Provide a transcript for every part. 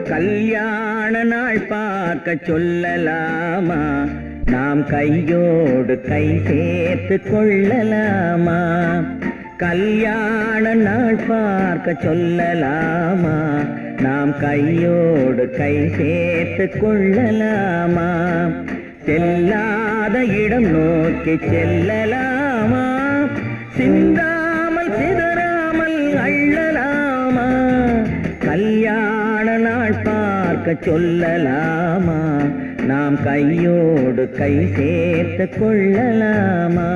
கல்யாண நாள் பார்க்க சொல்லலாமா, நாம் கையோடு கை சேர்த்து கொள்ளலாமா? கல்யாண நாள் பார்க்க சொல்லலாமா, நாம் கையோடு கை சேர்த்து கொள்ளலாமா? செல்லாத இடம் நோக்கி செல்லலாமா, சிந்தாமல் சிதறாமல் அள்ளலாமா? கல்யாண நாள் பார்க்க சொல்லலாமா, நாம் கையோடு கை சேர்த்து கொள்ளலாமா?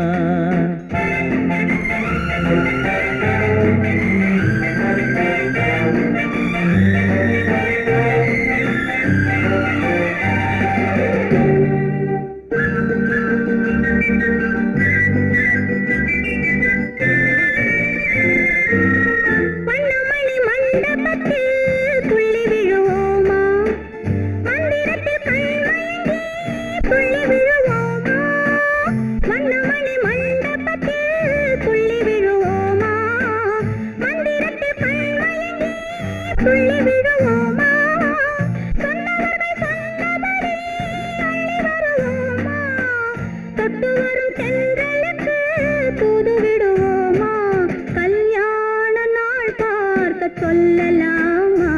சொல்லலாமா,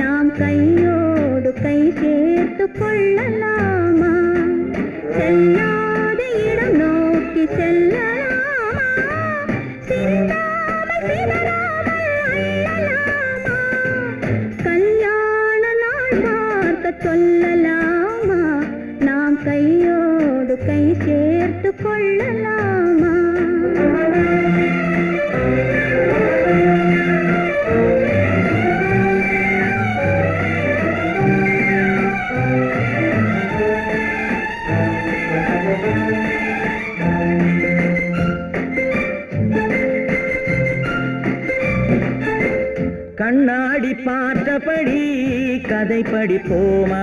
நாம் கையோடு கை சேர்த்து கொள்ளலாமா? செல்லாத இடம் நோக்கி செல்லலாமா, சிந்தாமல் சிதறாமல் அள்ளலாமா? கல்யாண நாள் பார்க்க சொல்லலாமா, நாம் கையோடு கை சேர்த்து கொள்ளலாமா? கண்ணாடி பார்த்தபடி கதை படிப்போமா,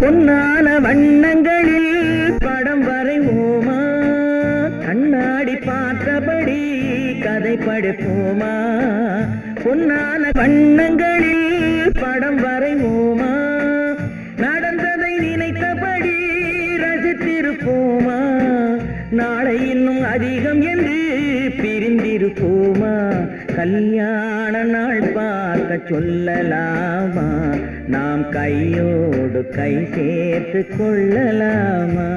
பொன்னான வண்ணங்களில் படம் வரைவோமா? கண்ணாடி பார்த்தபடி கதை படிப்போமா, பொன்னான வண்ணங்களில் படம் வரைவோமா? நடந்ததை நினைத்தபடி ரசித்திருப்போமா, நாளை இன்னும் அதிகம் என்று பிரிந்திருப்போமா? கல்யாண நாள் பார்க்க சொல்லலாமா, நாம் கையோடு கை சேர்த்து கொள்ளலாமா?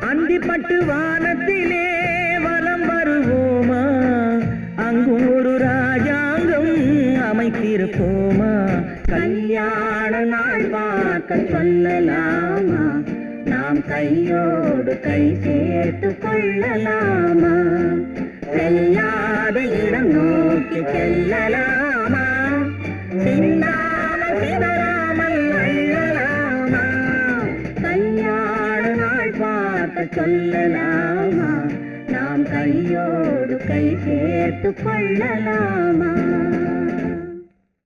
அந்திப்பட்டு வானத்திலே வலம் வருவோமா, அங்கும் ஒரு ராஜாங்கம் அமைத்திருப்போமா? கல்யாண நாள் பார்க்க சொல்லலாமா, நாம் கையோடு கை சேர்த்து கொள்ளலாமா? செல்லாத இடம் நோக்கி செல்லலாமா, சிந்தாமல் சிதறாமல் அள்ளலாமா? கல்யாண நாள் பார்க்க சொல்லலாமா, நாம் கையோடு கை சேர்த்து கொள்ளலாமா?